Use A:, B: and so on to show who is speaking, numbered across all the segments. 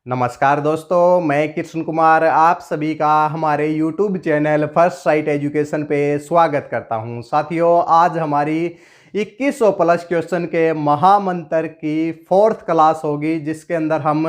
A: नमस्कार दोस्तों, मैं कृष्ण कुमार आप सभी का हमारे YouTube channel first sight education पे स्वागत करता हूं। साथियों, आज हमारी 2100 प्लस क्वेश्चन के महामंत्र की 4th क्लास होगी, जिसके अंदर हम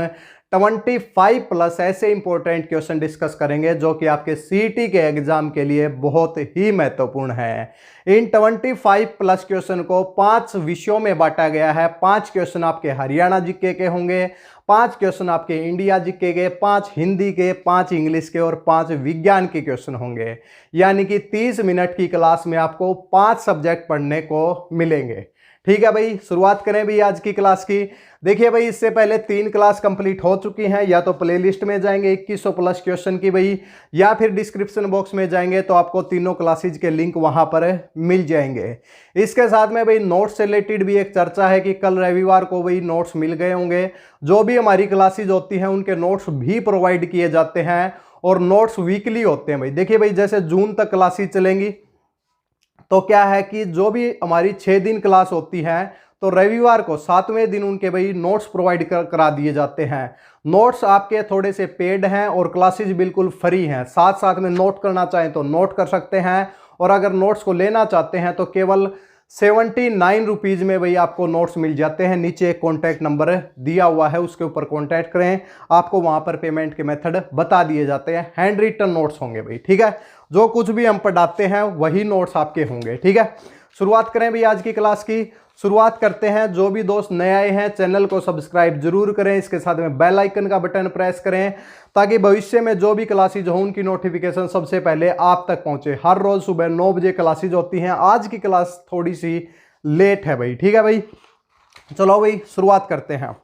A: 25 प्लस ऐसे इंपॉर्टेंट क्वेश्चन डिस्कस करेंगे जो कि आपके सीईटी के एग्जाम के लिए बहुत ही महत्वपूर्ण है। इन 25 प्लस क्वेश्चन को 5 विषयों में बांटा गया है। 5 क्वेश्चन आपके हरियाणा जीके के होंगे, 5 क्वेश्चन आपके इंडिया जीके के, 5 हिंदी के, 5 इंग्लिश के और 5 विज्ञान के क्वेश्चन होंगे। यानी कि 30 मिनट की क्लास में आपको 5 सब्जेक्ट पढ़ने को मिलेंगे। ठीक है भाई, शुरुआत करें भी आज की क्लास की। देखिए भाई, इससे पहले 3 क्लास कंप्लीट हो चुकी हैं। या तो प्लेलिस्ट में जाएंगे 2100 प्लस क्वेश्चन की भाई, या फिर डिस्क्रिप्शन बॉक्स में जाएंगे तो आपको तीनों क्लासेज के लिंक वहां पर मिल जाएंगे। इसके साथ में भाई नोट्स से रिलेटेड भी एक चर्चा है कि कल रविवार को भाई नोट्स मिल गए होंगे। जो भी हमारी क्लासेज होती हैं उनके नोट्स भी प्रोवाइड किए जाते हैं और नोट्स वीकली होते हैं भाई। देखिए भाई, जैसे जून तक क्लासेज चलेंगी तो क्या है कि जो भी हमारी 6 दिन क्लास होती है तो रविवार को 7वें दिन उनके भाई नोट्स प्रोवाइड करा दिए जाते हैं। नोट्स आपके थोड़े से पेड हैं और क्लासेज बिल्कुल फ्री हैं। साथ साथ में नोट करना चाहें तो नोट कर सकते हैं, और अगर नोट्स को लेना चाहते हैं तो केवल 79 रुपीज़ में भाई आपको नोट्स मिल जाते हैं। नीचे एक कॉन्टैक्ट नंबर दिया हुआ है, उसके ऊपर कॉन्टैक्ट करें, आपको वहां पर पेमेंट के मेथड बता दिए जाते हैं। हैंड रिटन नोट्स होंगे भाई, ठीक है। जो कुछ भी हम पढ़ाते हैं वही नोट्स आपके होंगे, ठीक है। शुरुआत करें भाई आज की क्लास की। शुरुआत करते हैं। जो भी दोस्त नए आए हैं चैनल को सब्सक्राइब जरूर करें, इसके साथ में बेल आइकन का बटन प्रेस करें ताकि भविष्य में जो भी क्लासेज हो उनकी नोटिफिकेशन सबसे पहले आप तक पहुंचे। हर रोज सुबह 9 बजे क्लासेज होती हैं। आज की क्लास थोड़ी सी लेट है भाई, ठीक है भाई। चलो भाई शुरुआत करते हैं।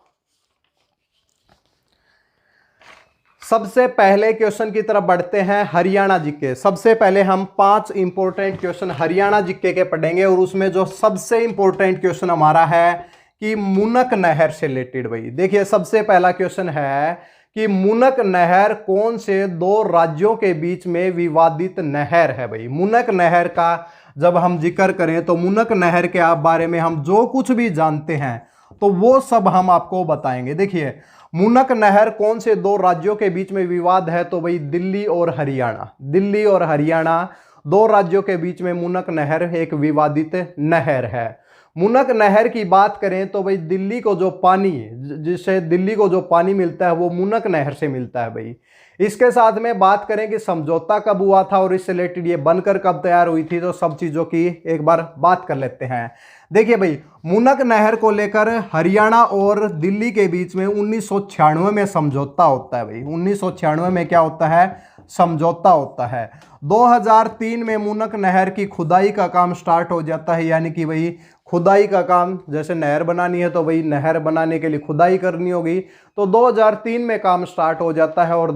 A: सबसे पहले क्वेश्चन की तरफ बढ़ते हैं, हरियाणा जीके। सबसे पहले हम 5 इंपॉर्टेंट क्वेश्चन हरियाणा जीके के पढ़ेंगे, और उसमें जो सबसे इंपॉर्टेंट क्वेश्चन हमारा है कि मुनक नहर से रिलेटेड भाई। देखिए, सबसे पहला क्वेश्चन है कि मुनक नहर कौन से 2 राज्यों के बीच में विवादित नहर है भाई। मुनक नहर का जब हम जिक्र करें तो मुनक नहर के बारे में हम जो कुछ भी जानते हैं तो वो सब हम आपको बताएंगे। देखिए, मुनक नहर कौन से 2 राज्यों के बीच में विवाद है, तो भाई दिल्ली और हरियाणा। दिल्ली और हरियाणा 2 राज्यों के बीच में मुनक नहर एक विवादित नहर है। मुनक नहर की बात करें तो भाई दिल्ली को जो पानी, जिससे दिल्ली को जो पानी मिलता है वो मुनक नहर से मिलता है भाई। इसके साथ में बात करें कि समझौता कब हुआ था और इससे रिलेटेड ये बनकर कब तैयार हुई थी, तो सब चीजों की एक बार बात कर लेते हैं। देखिए भाई, मुनक नहर को लेकर हरियाणा और दिल्ली के बीच में 1996 में समझौता होता है भाई। 1996 में क्या होता है? समझौता होता है। 2003 में मुनक नहर की खुदाई का काम स्टार्ट हो जाता है। यानी कि भाई खुदाई का काम, जैसे नहर बनानी है तो भाई नहर बनाने के लिए खुदाई करनी होगी, तो 2003 में काम स्टार्ट हो जाता है। और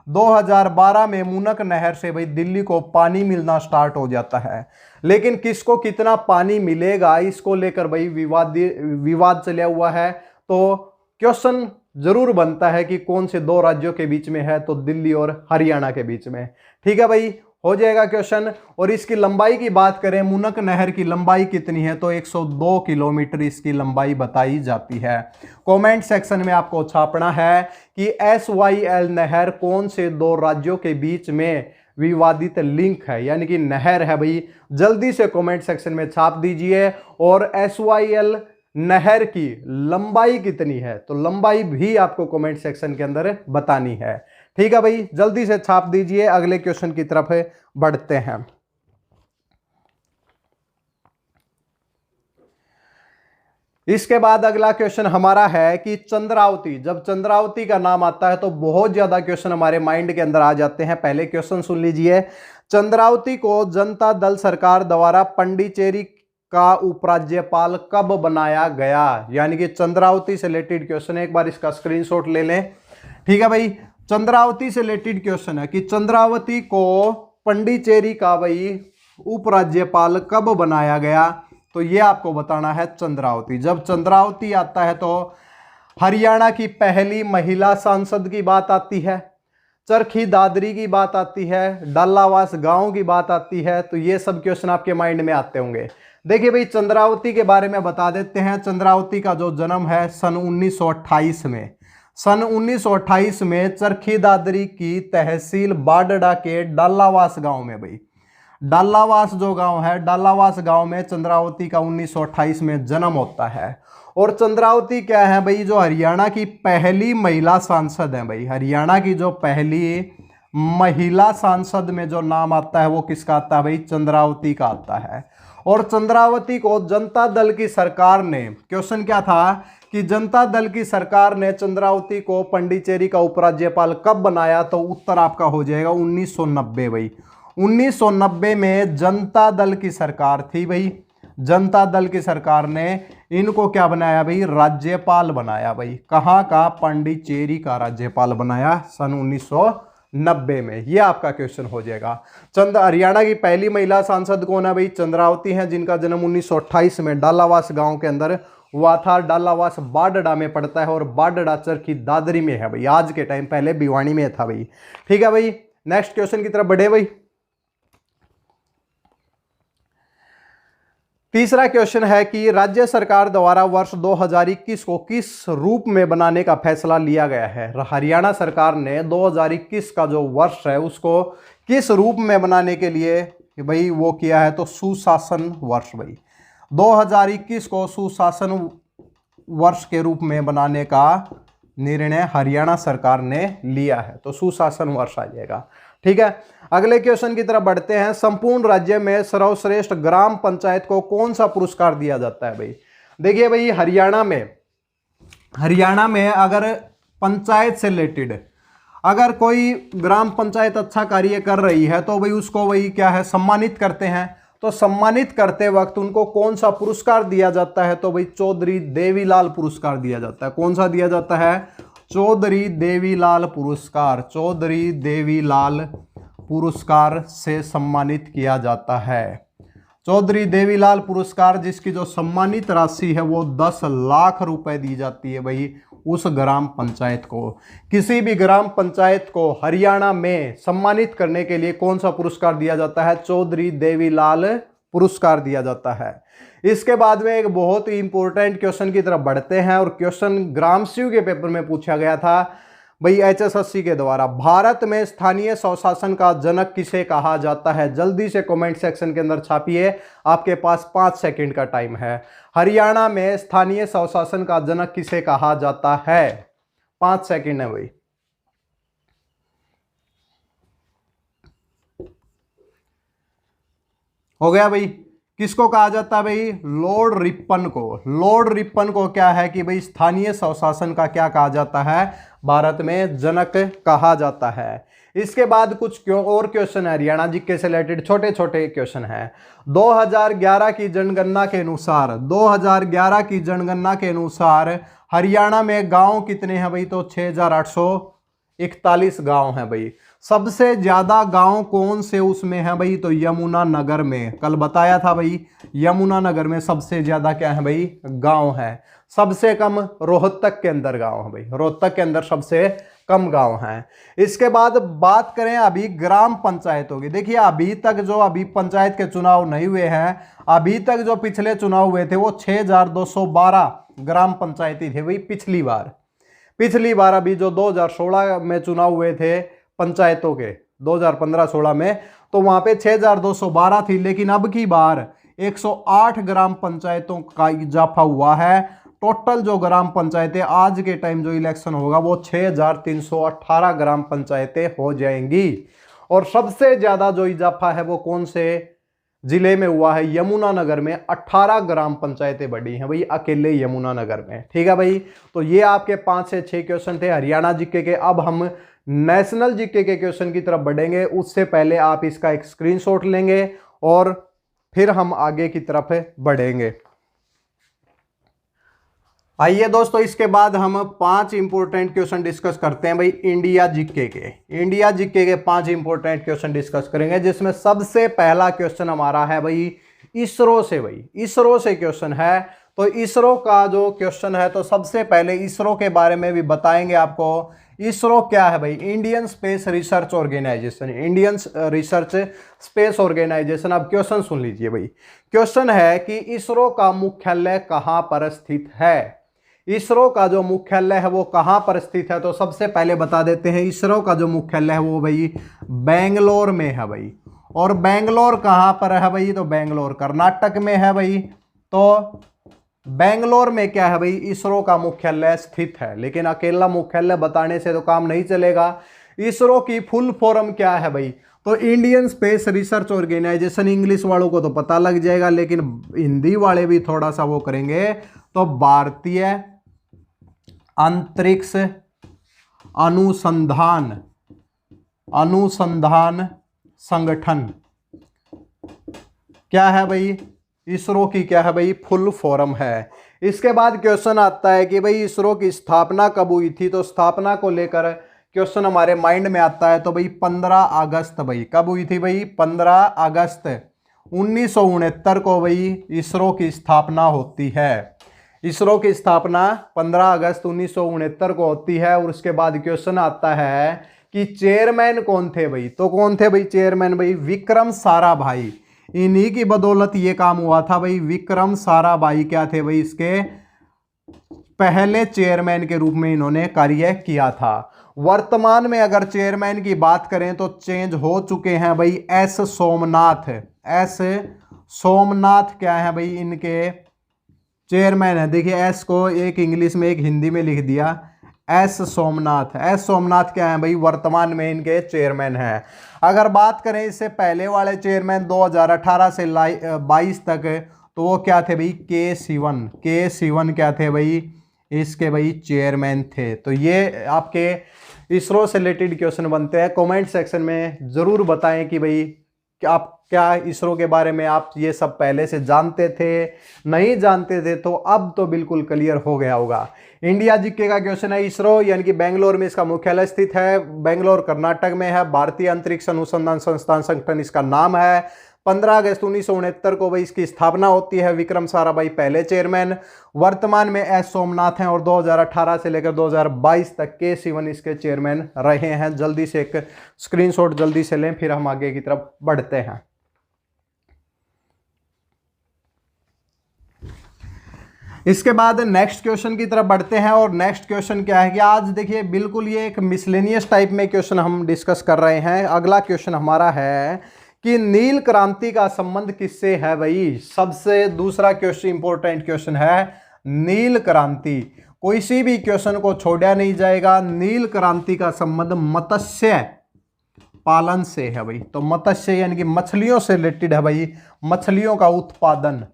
A: 2012 में मुनक नहर से भाई दिल्ली को पानी मिलना स्टार्ट हो जाता है। लेकिन किसको कितना पानी मिलेगा इसको लेकर भाई विवाद चला हुआ है। तो क्वेश्चन जरूर बनता है कि कौन से 2 राज्यों के बीच में है, तो दिल्ली और हरियाणा के बीच में। ठीक है भाई, हो जाएगा क्वेश्चन। और इसकी लंबाई की बात करें, मुनक नहर की लंबाई कितनी है, तो 102 किलोमीटर इसकी लंबाई बताई जाती है। कमेंट सेक्शन में आपको छापना है कि SYL नहर कौन से 2 राज्यों के बीच में विवादित लिंक है, यानी कि नहर है भाई। जल्दी से कमेंट सेक्शन में छाप दीजिए। और SYL नहर की लंबाई कितनी है, तो लंबाई भी आपको कमेंट सेक्शन के अंदर बतानी है। ठीक है भाई, जल्दी से छाप दीजिए। अगले क्वेश्चन की तरफ बढ़ते हैं। इसके बाद अगला क्वेश्चन हमारा है कि चंद्रावती। जब चंद्रावती का नाम आता है तो बहुत ज्यादा क्वेश्चन हमारे माइंड के अंदर आ जाते हैं। पहले क्वेश्चन सुन लीजिए। चंद्रावती को जनता दल सरकार द्वारा पंडिचेरी का उपराज्यपाल कब बनाया गया? यानी कि चंद्रावती से रिलेटेड क्वेश्चन है, एक बार इसका स्क्रीनशॉट ले लें। ठीक है भाई, चंद्रावती से रिलेटेड क्वेश्चन है कि चंद्रावती को पंडिचेरी का भाई उपराज्यपाल कब बनाया गया, तो ये आपको बताना है चंद्रावती। जब चंद्रावती आता है तो हरियाणा की पहली महिला सांसद की बात आती है, चरखी दादरी की बात आती है, डालावास गांव की बात आती है। तो ये सब क्वेश्चन आपके माइंड में आते होंगे। देखिए भाई, चंद्रावती के बारे में बता देते हैं। चंद्रावती का जो जन्म है सन 1928 में। सन 1928 में चरखी दादरी की तहसील बाडड़ा के डालावास गांव में भाई, डालावास जो गांव है, डालावास गांव में चंद्रावती का 1928 में जन्म होता है। और चंद्रावती क्या है भाई, जो हरियाणा की पहली महिला सांसद है भाई। हरियाणा की जो पहली महिला सांसद में जो नाम आता है वो किसका आता है भाई, चंद्रावती का आता है। और चंद्रावती को जनता दल की सरकार ने, क्वेश्चन क्या था कि जनता दल की सरकार ने चंद्रावती को पंडिचेरी का उपराज्यपाल कब बनाया, तो उत्तर आपका हो जाएगा 1990 भाई। 1990 में जनता दल की सरकार थी भाई, जनता दल की सरकार ने इनको क्या बनाया भाई, राज्यपाल बनाया भाई। कहाँ का, पांडिचेरी का राज्यपाल बनाया सन 1990 में। ये आपका क्वेश्चन हो जाएगा। हरियाणा की पहली महिला सांसद कौन है भाई, चंद्रावती हैं, जिनका जन्म 1928 में डालावास गांव के अंदर हुआ था। डालावास बाडड़ा में पड़ता है और बाडड़ा चरखी दादरी में है भाई, आज के टाइम, पहले भिवानी में था भाई। ठीक है भाई, नेक्स्ट क्वेश्चन की तरफ बढ़े भाई। तीसरा क्वेश्चन है कि राज्य सरकार द्वारा वर्ष 2021 को किस रूप में बनाने का फैसला लिया गया है। हरियाणा सरकार ने 2021 का जो वर्ष है उसको किस रूप में बनाने के लिए भाई वो किया है, तो सुशासन वर्ष भाई। 2021 को सुशासन वर्ष के रूप में बनाने का निर्णय हरियाणा सरकार ने लिया है, तो सुशासन वर्ष आ जाएगा। ठीक है, अगले क्वेश्चन की तरफ बढ़ते हैं। संपूर्ण राज्य में सर्वश्रेष्ठ ग्राम पंचायत को कौन सा पुरस्कार दिया जाता है भाई। देखिए भाई, हरियाणा में अगर पंचायत से रिलेटेड अगर कोई ग्राम पंचायत अच्छा कार्य कर रही है तो भाई उसको वही क्या है, सम्मानित करते हैं। तो सम्मानित करते वक्त उनको कौन सा पुरस्कार दिया जाता है, तो भाई चौधरी देवीलाल पुरस्कार दिया जाता है। कौन सा दिया जाता है, चौधरी देवीलाल पुरस्कार। चौधरी देवीलाल पुरस्कार से सम्मानित किया जाता है। चौधरी देवीलाल पुरस्कार, जिसकी जो सम्मानित राशि है वो 10 लाख रुपए दी जाती है भाई उस ग्राम पंचायत को। किसी भी ग्राम पंचायत को हरियाणा में सम्मानित करने के लिए कौन सा पुरस्कार दिया जाता है, चौधरी देवीलाल पुरस्कार दिया जाता है। इसके बाद में एक बहुत ही इंपॉर्टेंट क्वेश्चन की तरफ बढ़ते हैं, और क्वेश्चन ग्रामसीयू के पेपर में पूछा गया था भाई HSSC के द्वारा। भारत में स्थानीय स्वशासन का जनक किसे कहा जाता है। जल्दी से कमेंट सेक्शन के अंदर छापिए, आपके पास 5 सेकंड का टाइम है। हरियाणा में स्थानीय स्वशासन का जनक किसे कहा जाता है, 5 सेकंड है भाई। हो गया भाई। किसको कहा जाता है भाई, लॉर्ड रिपन को। लॉर्ड रिपन को क्या है कि भाई स्थानीय स्वशासन का क्या कहा जाता है, भारत में जनक कहा जाता है। इसके बाद कुछ और क्वेश्चन है हरियाणा जीके से रिलेटेड, छोटे छोटे क्वेश्चन है। 2011 की जनगणना के अनुसार 2011 की जनगणना के अनुसार हरियाणा में गांव कितने हैं भाई, तो 6841 गांव हैं भाई। सबसे ज्यादा गांव कौन से उसमें है भाई, तो यमुना नगर में। कल बताया था भाई, यमुना नगर में सबसे ज्यादा क्या है भाई, गांव है। सबसे कम रोहतक के अंदर गांव है भाई, रोहतक के अंदर सबसे कम गांव हैं। इसके बाद बात करें अभी ग्राम पंचायतों की। देखिए अभी पंचायत के चुनाव नहीं हुए हैं, अभी तक जो पिछले चुनाव हुए थे वो 6212 ग्राम पंचायती थे भाई पिछली बार। अभी जो 2016 में चुनाव हुए थे पंचायतों के, 2015-16 में, तो वहां पे 6212 थी। लेकिन अब की बार 108 ग्राम पंचायतों का इजाफा हुआ है। टोटल जो ग्राम पंचायतें आज के टाइम जो इलेक्शन होगा वो 6318 ग्राम पंचायतें हो जाएंगी। और सबसे ज्यादा जो इजाफा है वो कौन से जिले में हुआ है, यमुना नगर में 18 ग्राम पंचायतें बढ़ी हैं भाई, अकेले यमुना नगर में। ठीक है भाई, तो ये आपके 5 से 6 क्वेश्चन थे हरियाणा जीके के। अब हम नेशनल जीके के क्वेश्चन की तरफ बढ़ेंगे, उससे पहले आप इसका एक स्क्रीनशॉट लेंगे और फिर हम आगे की तरफ बढ़ेंगे। आइए दोस्तों, इसके बाद हम 5 इंपॉर्टेंट क्वेश्चन डिस्कस करते हैं भाई इंडिया जीके के 5 इंपॉर्टेंट क्वेश्चन डिस्कस करेंगे, जिसमें सबसे पहला क्वेश्चन हमारा है भाई इसरो से। भाई इसरो से क्वेश्चन है, तो इसरो का जो क्वेश्चन है, तो सबसे पहले इसरो के बारे में भी बताएंगे आपको। इसरो क्या है भाई, Indian space research organisation, Indian research space organisation. अब क्वेश्चन सुन लीजिए भाई। क्वेश्चन है कि इसरो का मुख्यालय कहां पर स्थित है। इसरो का जो मुख्यालय है वो कहाँ पर स्थित है? तो सबसे पहले बता देते हैं, इसरो का जो मुख्यालय है वो भाई बेंगलोर में है भाई। और बेंगलोर कहाँ पर है भाई? तो बेंगलोर कर्नाटक में है भाई। तो बेंगलोर में क्या है भाई? इसरो का मुख्यालय स्थित है। लेकिन अकेला मुख्यालय बताने से तो काम नहीं चलेगा। इसरो की फुल फॉर्म क्या है भाई? तो Indian space research organisation. English वालों को तो पता लग जाएगा, लेकिन हिंदी वाले भी थोड़ा सा वो करेंगे। तो भारतीय अंतरिक्ष अनुसंधान संगठन क्या है भाई? इसरो की क्या है भाई? फुल फॉर्म है। इसके बाद क्वेश्चन आता है कि भाई इसरो की स्थापना कब हुई थी? तो स्थापना को लेकर क्वेश्चन हमारे माइंड में आता है। तो भाई 15 अगस्त भाई, कब हुई थी भाई? 15 अगस्त 1969 को भाई इसरो की स्थापना होती है। इसरो की स्थापना 15 अगस्त 1969 को होती है। और उसके बाद क्वेश्चन आता है कि चेयरमैन कौन थे भाई? तो कौन थे भाई चेयरमैन? भाई विक्रम साराभाई। इन्हीं की बदौलत ये काम हुआ था भाई। विक्रम साराभाई क्या थे भाई? इसके पहले चेयरमैन के रूप में इन्होंने कार्य किया था। वर्तमान में अगर चेयरमैन की बात करें तो चेंज हो चुके हैं भाई एस सोमनाथ। एस सोमनाथ क्या है भाई? इनके चेयरमैन है। देखिए एस को एक इंग्लिश में एक हिंदी में लिख दिया, एस सोमनाथ। एस सोमनाथ क्या है भाई? वर्तमान में इनके चेयरमैन हैं। अगर बात करें इससे पहले वाले चेयरमैन 2018 से 22 तक, तो वो क्या थे भाई? के सिवन क्या थे भाई? इसके भाई चेयरमैन थे। तो ये आपके इसरो से रिलेटेड क्वेश्चन बनते हैं। कमेंट सेक्शन में ज़रूर बताएं कि भाई आप क्या इसरो के बारे में आप ये सब पहले से जानते थे, नहीं जानते थे? तो अब तो बिल्कुल क्लियर हो गया होगा। इंडिया जीके का क्वेश्चन है। इसरो यानी कि बेंगलोर में इसका मुख्यालय स्थित है। बेंगलोर कर्नाटक में है। भारतीय अंतरिक्ष अनुसंधान संस्थान संगठन इसका नाम है। 15 अगस्त 1969 को भाई इसकी स्थापना होती है। विक्रम साराभाई पहले चेयरमैन। वर्तमान में एस सोमनाथ हैं और 2018 से लेकर 2022 तक के सिवन इसके चेयरमैन रहे हैं। जल्दी से एक स्क्रीनशॉट जल्दी से लें, फिर हम आगे की तरफ बढ़ते हैं। इसके बाद नेक्स्ट क्वेश्चन की तरफ बढ़ते हैं। और नेक्स्ट क्वेश्चन क्या है कि आज देखिए बिल्कुल ये एक मिसलेनियस टाइप में क्वेश्चन हम डिस्कस कर रहे हैं। अगला क्वेश्चन हमारा है कि नील क्रांति का संबंध किससे है भाई? सबसे दूसरा क्वेश्चन इंपॉर्टेंट क्वेश्चन है नील क्रांति। कोई सी भी क्वेश्चन को छोड़ा नहीं जाएगा। नील क्रांति का संबंध मत्स्य पालन से है भाई। तो मत्स्य यानी कि मछलियों से रिलेटेड है भाई। मछलियों का उत्पादन,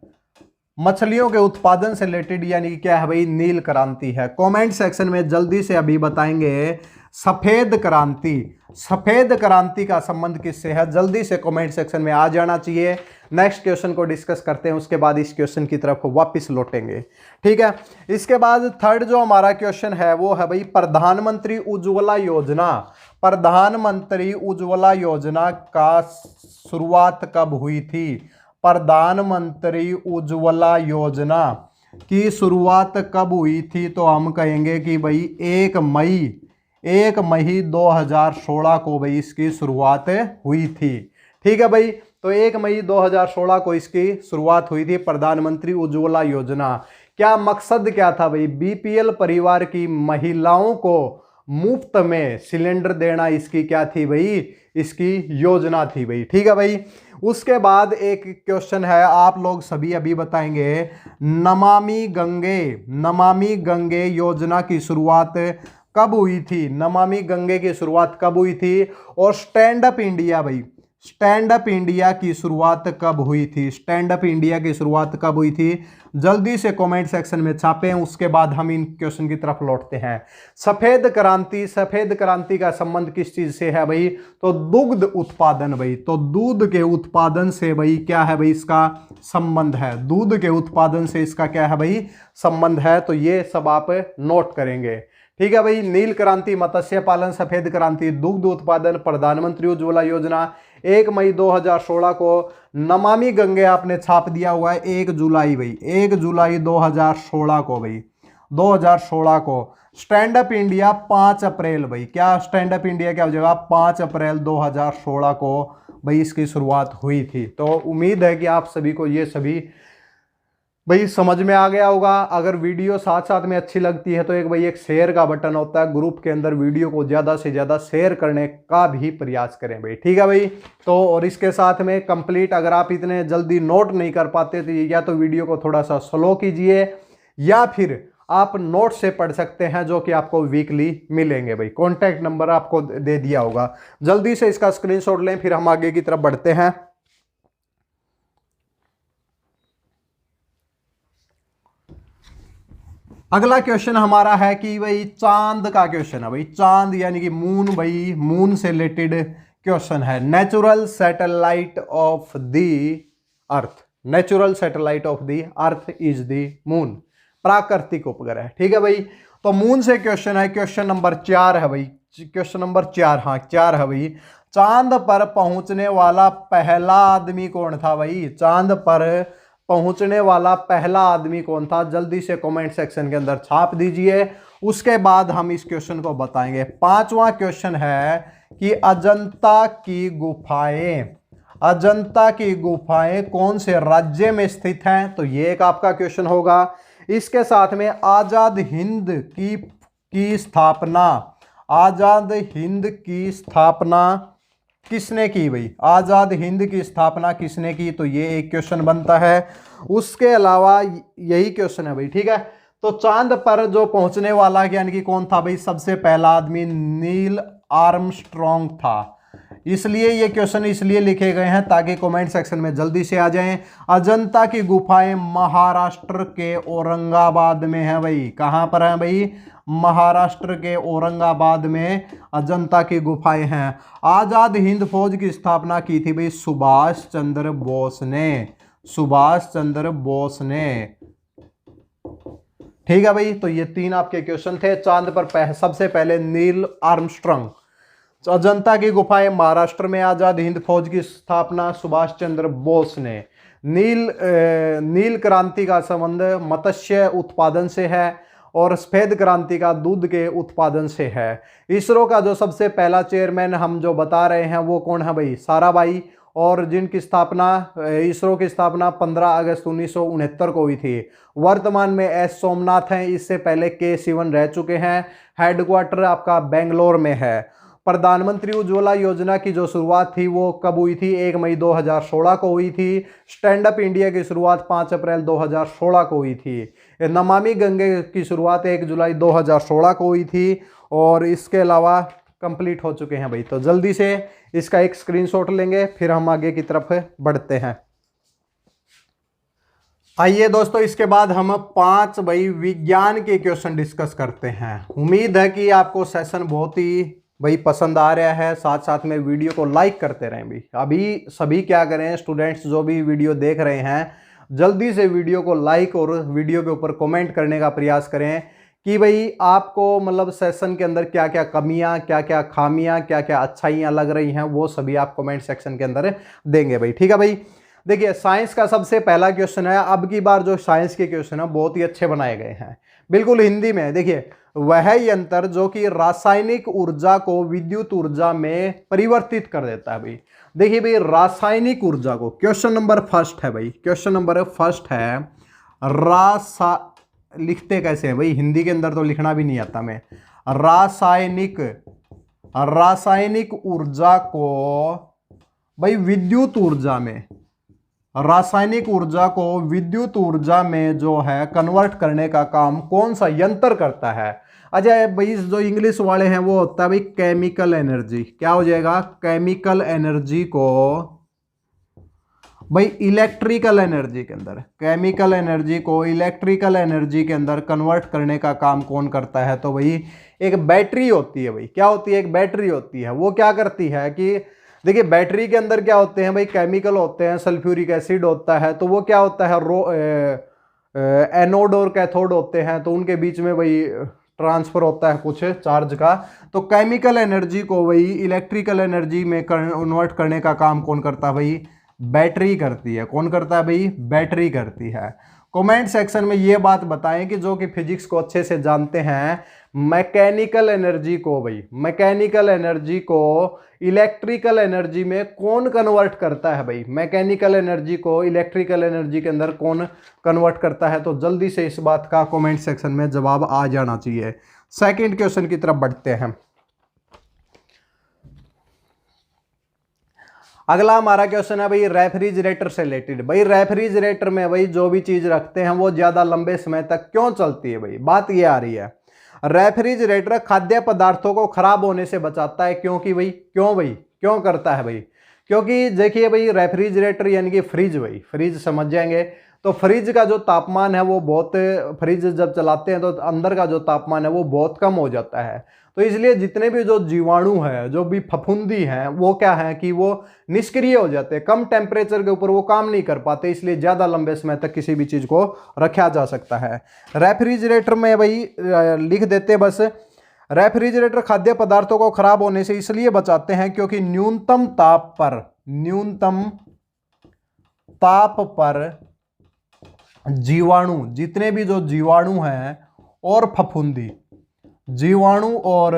A: मछलियों के उत्पादन से रिलेटेड यानी कि क्या है भाई? नील क्रांति है। कमेंट सेक्शन में जल्दी से अभी बताएंगे सफेद क्रांति। सफेद क्रांति का संबंध किससे है? जल्दी से कमेंट सेक्शन में आ जाना चाहिए। नेक्स्ट क्वेश्चन को डिस्कस करते हैं, उसके बाद इस क्वेश्चन की तरफ वापस लौटेंगे। ठीक है। इसके बाद थर्ड जो हमारा क्वेश्चन है वो है भाई प्रधानमंत्री उज्ज्वला योजना। प्रधानमंत्री उज्ज्वला योजना का शुरुआत कब हुई थी? प्रधानमंत्री उज्ज्वला योजना की शुरुआत कब हुई थी? तो हम कहेंगे कि भाई 1 मई 2016 को भाई इसकी शुरुआत हुई थी। ठीक है भाई। तो 1 मई 2016 को इसकी शुरुआत हुई थी प्रधानमंत्री उज्ज्वला योजना। क्या मकसद क्या था भाई? बीपीएल परिवार की महिलाओं को मुफ्त में सिलेंडर देना इसकी क्या थी भाई? इसकी योजना थी भाई। ठीक है भाई। उसके बाद एक क्वेश्चन है, आप लोग सभी अभी बताएंगे, नमामि गंगे योजना की शुरुआत कब हुई थी? नमामि गंगे की शुरुआत कब हुई थी? और स्टैंड अप इंडिया भाई, स्टैंड अप इंडिया की शुरुआत कब हुई थी? स्टैंड अप इंडिया की शुरुआत कब हुई थी? जल्दी से कमेंट सेक्शन में छापें। उसके बाद हम इन क्वेश्चन की तरफ लौटते हैं। सफेद क्रांति, सफेद क्रांति का संबंध किस चीज से है भाई? तो दुग्ध उत्पादन भाई। तो दूध के उत्पादन से भाई क्या है भाई? इसका संबंध है। दूध के उत्पादन से इसका क्या है भाई? संबंध है। तो ये सब आप नोट करेंगे। ठीक है भाई। नील क्रांति मत्स्य पालन, सफेद क्रांति दुग्ध उत्पादन, प्रधानमंत्री उज्ज्वला योजना, 1 मई 2016 को नमामि गंगे आपने छाप दिया हुआ है 1 जुलाई भाई, 1 जुलाई 2016 को भाई, 2016 को। स्टैंड अप इंडिया 5 अप्रैल भाई। क्या स्टैंड अप इंडिया क्या हो जाएगा? 5 अप्रैल 2016 को भाई इसकी शुरुआत हुई थी। तो उम्मीद है कि आप सभी को ये सभी भाई समझ में आ गया होगा। अगर वीडियो साथ साथ में अच्छी लगती है तो एक भाई एक शेयर का बटन होता है, ग्रुप के अंदर वीडियो को ज़्यादा से ज़्यादा शेयर करने का भी प्रयास करें भाई, ठीक है भाई। तो और इसके साथ में कंप्लीट, अगर आप इतने जल्दी नोट नहीं कर पाते तो या तो वीडियो को थोड़ा सा स्लो कीजिए या फिर आप नोट से पढ़ सकते हैं, जो कि आपको वीकली मिलेंगे भाई। कॉन्टैक्ट नंबर आपको दे दिया होगा, जल्दी से इसका स्क्रीनशॉट लें, फिर हम आगे की तरफ बढ़ते हैं। अगला क्वेश्चन हमारा है कि भाई चांद का क्वेश्चन है भाई, चांद यानी कि मून भाई, मून से रिलेटेड क्वेश्चन है। Natural satellite of the earth, natural satellite of the earth is the moon, प्राकृतिक उपग्रह, ठीक है भाई। तो मून से क्वेश्चन है, क्वेश्चन नंबर 4 है भाई, क्वेश्चन नंबर 4, हाँ 4 है भाई। चांद पर पहुंचने वाला पहला आदमी कौन था भाई, चांद पर पहुंचने वाला पहला आदमी कौन था, जल्दी से कमेंट सेक्शन के अंदर छाप दीजिए, उसके बाद हम इस क्वेश्चन को बताएंगे। 5वां क्वेश्चन है कि अजंता की गुफाएं, अजंता की गुफाएं कौन से राज्य में स्थित हैं, तो ये एक आपका क्वेश्चन होगा। इसके साथ में आजाद हिंद की स्थापना, आजाद हिंद की स्थापना किसने की भाई, आजाद हिंद की स्थापना किसने की, तो ये एक क्वेश्चन बनता है। उसके अलावा यही क्वेश्चन है भाई, ठीक है। तो चांद पर जो पहुंचने वाला यानी कि कौन था भाई, सबसे पहला आदमी नील आर्मस्ट्रॉन्ग था। इसलिए ये क्वेश्चन इसलिए लिखे गए हैं ताकि कमेंट सेक्शन में जल्दी से आ जाएं। अजंता की गुफाएं महाराष्ट्र के औरंगाबाद में है भाई, कहां पर है भाई, महाराष्ट्र के औरंगाबाद में अजंता की गुफाएं हैं। आजाद हिंद फौज की स्थापना की थी भाई सुभाष चंद्र बोस ने, सुभाष चंद्र बोस ने, ठीक है भाई। तो ये 3 आपके क्वेश्चन थे। चांद पर सबसे पहले नील आर्मस्ट्रॉन्ग, अजंता की गुफाएं महाराष्ट्र में, आजाद हिंद फौज की स्थापना सुभाष चंद्र बोस ने। नील क्रांति का संबंध मत्स्य उत्पादन से है और सफेद क्रांति का दूध के उत्पादन से है। इसरो का जो सबसे पहला चेयरमैन हम जो बता रहे हैं वो कौन है भाई, साराभाई, और जिनकी स्थापना, इसरो की स्थापना 15 अगस्त 1969 को हुई थी। वर्तमान में एस सोमनाथ हैं, इससे पहले के सिवन रह चुके हैं। हेडक्वार्टर आपका बेंगलोर में है। प्रधानमंत्री उज्ज्वला योजना की जो शुरुआत थी वो कब हुई थी, 1 मई 2016 को हुई थी। स्टैंड अप इंडिया की शुरुआत 5 अप्रैल 2016 को हुई थी। नमामि गंगे की शुरुआत 1 जुलाई 2016 को हुई थी। और इसके अलावा कंप्लीट हो चुके हैं भाई। तो जल्दी से इसका एक स्क्रीनशॉट लेंगे, फिर हम आगे की तरफ बढ़ते हैं। आइए दोस्तों, इसके बाद हम 5 भाई विज्ञान के क्वेश्चन डिस्कस करते हैं। उम्मीद है कि आपको सेशन बहुत ही भाई पसंद आ रहा है। साथ साथ में वीडियो को लाइक करते रहें भाई। अभी सभी क्या करें, स्टूडेंट्स जो भी वीडियो देख रहे हैं, जल्दी से वीडियो को लाइक और वीडियो के ऊपर कमेंट करने का प्रयास करें कि भाई आपको मतलब सेशन के अंदर क्या क्या कमियां, क्या क्या खामियां, क्या क्या अच्छाइयां लग रही हैं, वो सभी आप कमेंट सेक्शन के अंदर देंगे भाई, ठीक है भाई। देखिए साइंस का सबसे पहला क्वेश्चन है। अब की बार जो साइंस के क्वेश्चन है बहुत ही अच्छे बनाए गए हैं, बिल्कुल हिंदी में। देखिए, वह यंत्र जो कि रासायनिक ऊर्जा को विद्युत ऊर्जा में परिवर्तित कर देता है भाई। देखिए भाई, रासायनिक ऊर्जा को, क्वेश्चन नंबर फर्स्ट है भाई, क्वेश्चन नंबर फर्स्ट है लिखते कैसे हैं भाई, हिंदी के अंदर तो लिखना भी नहीं आता मैं। रासायनिक ऊर्जा को भाई विद्युत ऊर्जा में, रासायनिक ऊर्जा को विद्युत ऊर्जा में जो है कन्वर्ट करने का काम कौन सा यंत्र करता है। अच्छा भाई, जो इंग्लिश वाले हैं वो होता है भाई केमिकल एनर्जी। क्या हो जाएगा, केमिकल एनर्जी को भाई इलेक्ट्रिकल एनर्जी के अंदर, केमिकल एनर्जी को इलेक्ट्रिकल एनर्जी के अंदर कन्वर्ट करने का काम कौन करता है, तो भाई एक बैटरी होती है भाई। क्या होती है, एक बैटरी होती है। वो क्या करती है कि देखिए बैटरी के अंदर क्या होते हैं भाई, केमिकल होते हैं, सल्फ्यूरिक एसिड होता है। तो वो क्या होता है, एनोड और कैथोड होते हैं, तो उनके बीच में भाई ट्रांसफर होता है कुछ चार्ज का। तो केमिकल एनर्जी को भाई इलेक्ट्रिकल एनर्जी में कन्वर्ट करने का काम कौन करता है भाई, बैटरी करती है। कौन करता है भाई, बैटरी करती है। कमेंट सेक्शन में ये बात बताएं कि जो कि फिजिक्स को अच्छे से जानते हैं, मैकेनिकल एनर्जी को भाई, मैकेनिकल एनर्जी को इलेक्ट्रिकल एनर्जी में कौन कन्वर्ट करता है भाई, मैकेनिकल एनर्जी को इलेक्ट्रिकल एनर्जी के अंदर कौन कन्वर्ट करता है? तो जल्दी से इस बात का कमेंट सेक्शन में जवाब आ जाना चाहिए। सेकंड क्वेश्चन की तरफ बढ़ते हैं। अगला हमारा क्वेश्चन है भाई रेफ्रिजरेटर से रिलेटेड। भाई रेफ्रिजरेटर में भाई जो भी चीज रखते हैं वो ज्यादा लंबे समय तक क्यों चलती है? भाई बात ये आ रही है, रेफ्रिजरेटर खाद्य पदार्थों को खराब होने से बचाता है, क्योंकि भाई क्यों करता है भाई? क्योंकि देखिए भाई रेफ्रिजरेटर यानी कि फ्रिज, भाई फ्रिज समझ जाएंगे, तो फ्रिज का जो तापमान है वो बहुत, फ्रिज जब चलाते हैं तो अंदर का जो तापमान है वो बहुत कम हो जाता है। तो इसलिए जितने भी जो जीवाणु है, जो भी फफूंदी हैं, वो क्या है कि वो निष्क्रिय हो जाते हैं, कम टेम्परेचर के ऊपर वो काम नहीं कर पाते, इसलिए ज़्यादा लंबे समय तक किसी भी चीज़ को रखा जा सकता है। रेफ्रिजरेटर में भाई लिख देते बस, रेफ्रिजरेटर खाद्य पदार्थों को खराब होने से इसलिए बचाते हैं क्योंकि न्यूनतम ताप पर जीवाणु, जितने भी जो जीवाणु हैं और फफूंदी, जीवाणु और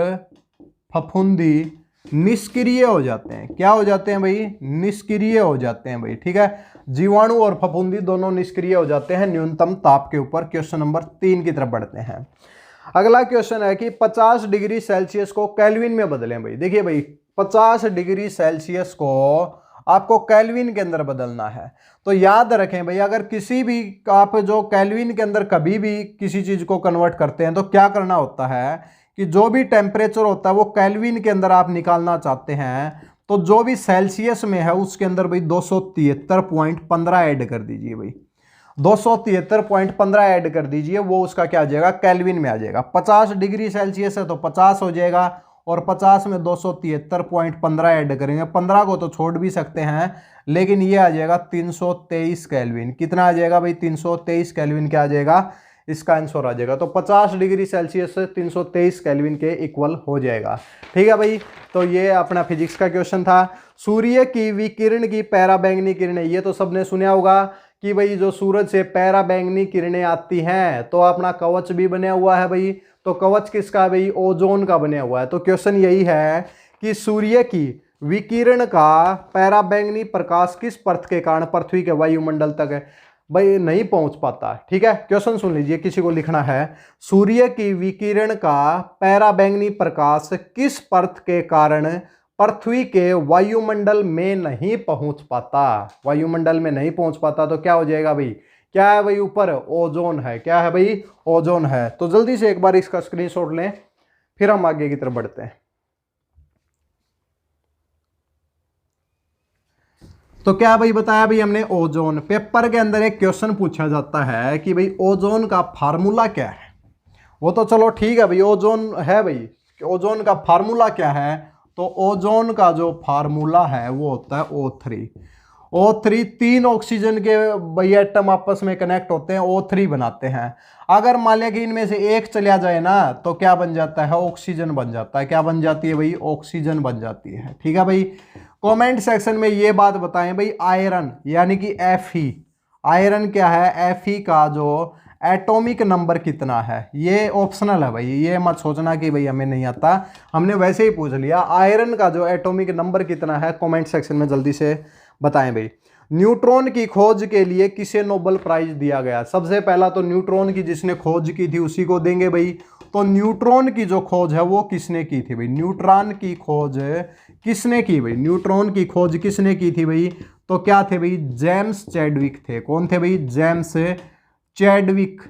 A: फफूंदी निष्क्रिय हो जाते हैं। क्या हो जाते हैं भाई? निष्क्रिय हो जाते हैं भाई, ठीक है। जीवाणु और फफूंदी दोनों निष्क्रिय हो जाते हैं न्यूनतम ताप के ऊपर। क्वेश्चन नंबर 3 की तरफ बढ़ते हैं। अगला क्वेश्चन है कि 50 डिग्री सेल्सियस को केल्विन में बदलें। भाई देखिए भाई 50 डिग्री सेल्सियस को आपको केल्विन के अंदर बदलना है। तो याद रखें भाई, अगर किसी भी आप जो केल्विन के अंदर कभी भी किसी चीज को कन्वर्ट करते हैं तो क्या करना होता है कि जो भी टेम्परेचर होता है वो केल्विन के अंदर आप निकालना चाहते हैं, तो जो भी सेल्सियस में है उसके अंदर भाई 273.15 ऐड कर दीजिए। भाई 273.15 ऐड कर दीजिए, वो उसका क्या आ जाएगा? केल्विन में आ जाएगा। 50 डिग्री सेल्सियस है तो 50 हो जाएगा, और 50 में 273.15 ऐड करेंगे, 15 को तो छोड़ भी सकते हैं, लेकिन ये आ जाएगा 323 केल्विन। कितना आ जाएगा भाई? 323 केल्विन क्या आ जाएगा? इसका आंसर आ जाएगा। तो 50 डिग्री सेल्सियस 323 केल्विन के इक्वल हो जाएगा, ठीक है भाई। तो ये अपना फिजिक्स का क्वेश्चन था। सूर्य की विकिरण की पराबैंगनी किरणें, ये तो सबने सुना होगा कि भाई जो सूरज से पराबैंगनी किरणें आती हैं तो अपना कवच भी बना हुआ है भाई। तो कवच किसका भाई? ओजोन का बना हुआ है। तो क्वेश्चन यही है कि सूर्य की विकिरण का पराबैंगनी प्रकाश किस परत के कारण पृथ्वी के वायुमंडल तक भाई नहीं पहुंच पाता? ठीक है, क्वेश्चन सुन लीजिए, किसी को लिखना है, सूर्य की विकिरण का पराबैंगनी प्रकाश किस परत के कारण पृथ्वी के वायुमंडल में नहीं पहुंच पाता? वायुमंडल में नहीं पहुंच पाता तो क्या हो जाएगा भाई? क्या है भाई? ऊपर ओजोन है। क्या है भाई? ओजोन है। तो जल्दी से एक बार इसका स्क्रीनशॉट लें, फिर हम आगे की तरफ बढ़ते हैं। तो क्या भाई बताया भाई हमने? ओजोन। पेपर के अंदर एक क्वेश्चन पूछा जाता है कि भाई ओजोन का फार्मूला क्या है? वो तो चलो ठीक है भाई, ओजोन है भाई, ओजोन का फार्मूला क्या है? तो ओजोन का जो फार्मूला है वो होता है O3। O3 तीन ऑक्सीजन के भाई एटम आपस में कनेक्ट होते हैं, O3 बनाते हैं। अगर मान लिया कि इनमें से एक चला जाए ना तो क्या बन जाता है? ऑक्सीजन बन जाता है। क्या बन जाती है भाई? ऑक्सीजन बन जाती है, ठीक है भाई। कमेंट सेक्शन में ये बात बताएं भाई, आयरन यानी कि Fe, आयरन क्या है? Fe का जो एटॉमिक नंबर कितना है? ये ऑप्शनल है भाई, ये मत सोचना कि भाई हमें नहीं आता, हमने वैसे ही पूछ लिया। आयरन का जो एटॉमिक नंबर कितना है कमेंट सेक्शन में जल्दी से बताएं भाई। न्यूट्रॉन की खोज के लिए किसे नोबेल प्राइज दिया गया? सबसे पहला तो न्यूट्रॉन की जिसने खोज की थी उसी को देंगे भाई। तो न्यूट्रॉन की जो खोज है वो किसने की थी भाई? न्यूट्रॉन की खोज किसने की भाई? न्यूट्रॉन की खोज किसने की थी भाई? तो क्या थे भाई? जेम्स चैडविक थे। कौन थे भाई? James Chadwick.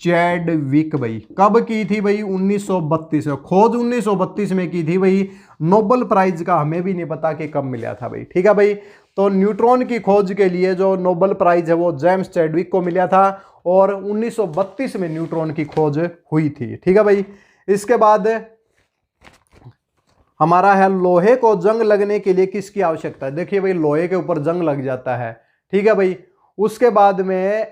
A: चैडविक भाई कब की थी भाई? 1932 में। खोज 1932 में की थी भाई। नोबेल प्राइज का हमें भी नहीं पता कि कब मिला था भाई, ठीक है भाई। तो न्यूट्रॉन की खोज के लिए जो नोबेल प्राइज है वो जेम्स चैडविक को मिला था, और 1932 में न्यूट्रॉन की खोज हुई थी, ठीक है भाई। इसके बाद हमारा है, लोहे को जंग लगने के लिए किसकी आवश्यकता है? देखिए भाई लोहे के ऊपर जंग लग जाता है, ठीक है भाई। उसके बाद में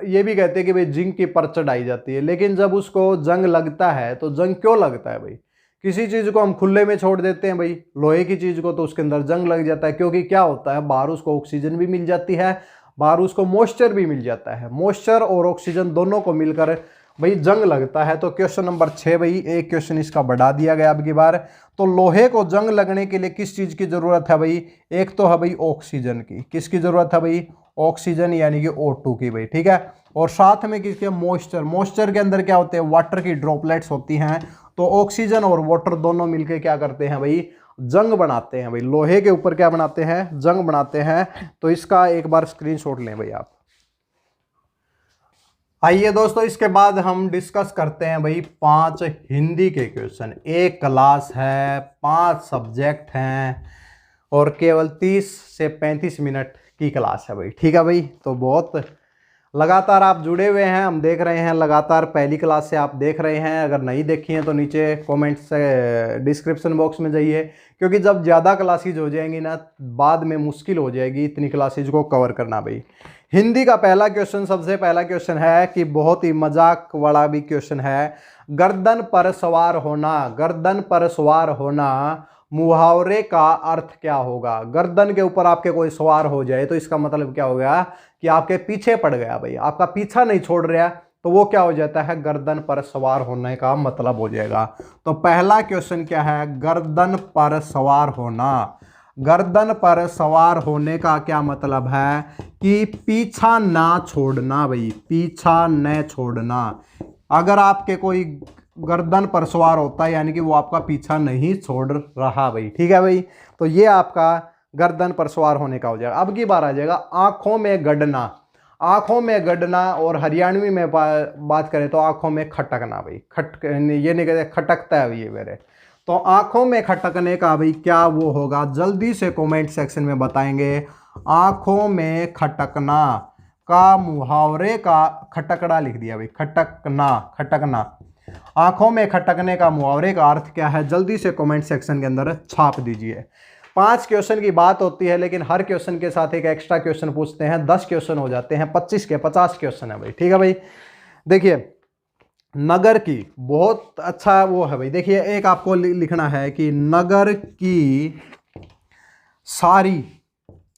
A: ये भी कहते हैं कि भाई जिंक की परत चढ़ाई जाती है, लेकिन जब उसको जंग लगता है तो जंग क्यों लगता है भाई? किसी चीज को हम खुले में छोड़ देते हैं भाई, लोहे की चीज को, तो उसके अंदर जंग लग जाता है, क्योंकि क्या होता है, बाहर उसको ऑक्सीजन भी मिल जाती है, बाहर उसको मॉइस्चर भी मिल जाता है। मॉइस्चर और ऑक्सीजन दोनों को मिलकर भाई जंग लगता है। तो क्वेश्चन नंबर 6 भाई, एक क्वेश्चन इसका बढ़ा दिया गया अब की बार। तो लोहे को जंग लगने के लिए किस चीज की जरूरत है भाई? एक तो है भाई ऑक्सीजन की। किसकी जरूरत है भाई? ऑक्सीजन यानी कि O2 की भाई, ठीक है। और साथ में किसके? मॉइस्चर। मॉइस्चर के अंदर क्या होते हैं? वाटर की ड्रॉपलेट्स होती हैं। तो ऑक्सीजन और वाटर दोनों मिलकर क्या करते हैं भाई? जंग बनाते हैं भाई। लोहे के ऊपर क्या बनाते हैं? जंग बनाते हैं। तो इसका एक बार स्क्रीनशॉट लें भाई आप। आइए दोस्तों, इसके बाद हम डिस्कस करते हैं भाई 5 हिंदी के क्वेश्चन। एक क्लास है, 5 सब्जेक्ट हैं और केवल 30 से 35 मिनट की क्लास है भाई, ठीक है भाई। तो बहुत लगातार आप जुड़े हुए हैं, हम देख रहे हैं लगातार, पहली क्लास से आप देख रहे हैं। अगर नहीं देखी हैं तो नीचे कमेंट से डिस्क्रिप्शन बॉक्स में जाइए, क्योंकि जब ज़्यादा क्लासेज हो जाएंगी ना, बाद में मुश्किल हो जाएगी इतनी क्लासेज को कवर करना भाई। हिंदी का पहला क्वेश्चन, सबसे पहला क्वेश्चन है कि बहुत ही मजाक वाला भी क्वेश्चन है। गर्दन पर सवार होना, गर्दन पर सवार होना मुहावरे का अर्थ क्या होगा? गर्दन के ऊपर आपके कोई सवार हो जाए तो इसका मतलब क्या हो गया? कि आपके पीछे पड़ गया भाई, आपका पीछा नहीं छोड़ रहा, तो वो क्या हो जाता है? गर्दन पर सवार होने का मतलब हो जाएगा। तो पहला क्वेश्चन क्या है? गर्दन पर सवार होना। गर्दन पर सवार होने का क्या मतलब है? कि पीछा ना छोड़ना भाई, पीछा न छोड़ना। अगर आपके कोई गर्दन पर सवार होता है यानी कि वो आपका पीछा नहीं छोड़ रहा भाई, ठीक है भाई। तो ये आपका गर्दन पर सवार होने का हो जाएगा। अब की बार आ जाएगा आंखों में गड़ना। आंखों में गड़ना, और हरियाणवी में बात करें तो आंखों में खटकना भाई। ये नहीं कहते खटकता है ये मेरे। तो आंखों में खटकने का भाई क्या वो होगा? जल्दी से कमेंट सेक्शन में बताएंगे। आंखों में खटकना का मुहावरे का, खटकड़ा लिख दिया भाई, खटकना, खटकना। आंखों में खटकने का मुहावरे का अर्थ क्या है? जल्दी से कमेंट सेक्शन के अंदर छाप दीजिए। 5 क्वेश्चन की बात होती है, लेकिन हर क्वेश्चन के साथ एक एक्स्ट्रा क्वेश्चन पूछते हैं। 10 क्वेश्चन हो जाते हैं, 25 के 50 क्वेश्चन है भाई, ठीक है भाई। देखिए नगर की बहुत अच्छा वो है भाई। देखिए एक आपको लिखना है कि नगर की सारी,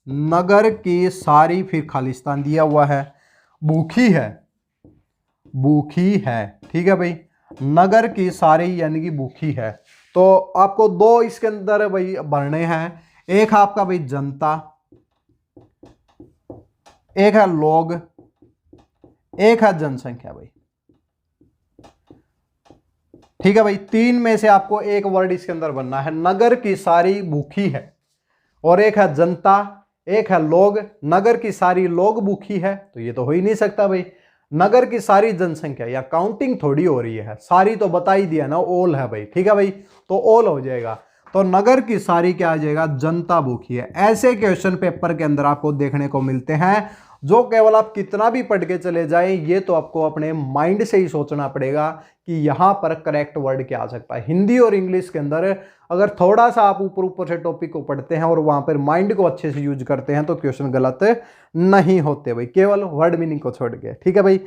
A: नगर की सारी, फिर खालिस्तान दिया हुआ है, भूखी है, भूखी है, ठीक है भाई। नगर की सारी यानी कि भूखी है। तो आपको 2 इसके अंदर भाई भरने हैं। एक आपका भाई जनता, एक है लोग, एक है जनसंख्या भाई, ठीक है भाई। 3 में से आपको एक वर्ड इसके अंदर बनना है। नगर की सारी भूखी है, और एक है जनता, एक है लोग। नगर की सारी लोग भूखी है, तो ये तो हो ही नहीं सकता भाई। नगर की सारी जनसंख्या, या काउंटिंग थोड़ी हो रही है, सारी तो बता ही दिया ना, ओल है भाई, ठीक है भाई। तो ओल हो जाएगा। तो नगर की सारी क्या आ जाएगा? जनता भूखी है। ऐसे क्वेश्चन पेपर के अंदर आपको देखने को मिलते हैं, जो केवल आप कितना भी पढ़ के चले जाएं, ये तो आपको अपने माइंड से ही सोचना पड़ेगा कि यहां पर करेक्ट वर्ड क्या आ सकता है। हिंदी और इंग्लिश के अंदर अगर थोड़ा सा आप ऊपर ऊपर से टॉपिक को पढ़ते हैं और वहां पर माइंड को अच्छे से यूज करते हैं, तो क्वेश्चन गलत नहीं होते भाई, केवल वर्ड मीनिंग को छोड़ के, ठीक है भाई।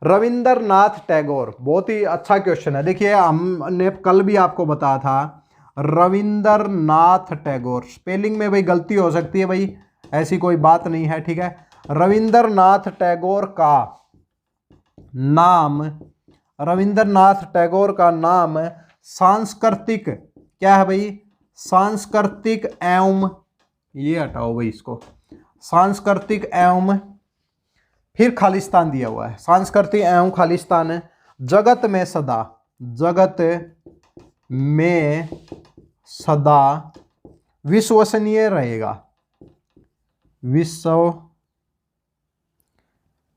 A: रविंद्रनाथ टैगोर, बहुत ही अच्छा क्वेश्चन है। देखिए हमने कल भी आपको बताया था, रविंद्रनाथ टैगोर। स्पेलिंग में भाई गलती हो सकती है भाई, ऐसी कोई बात नहीं है, ठीक है। रविंद्रनाथ टैगोर का नाम, रविंद्रनाथ टैगोर का नाम सांस्कृतिक क्या है भाई? सांस्कृतिक एवं, ये हटाओ भाई इसको, सांस्कृतिक एवं, फिर खालिस्तान दिया हुआ है, सांस्कृतिक एवं खालिस्तान। जगत में सदा, जगत में सदा विश्वसनीय रहेगा, विश्व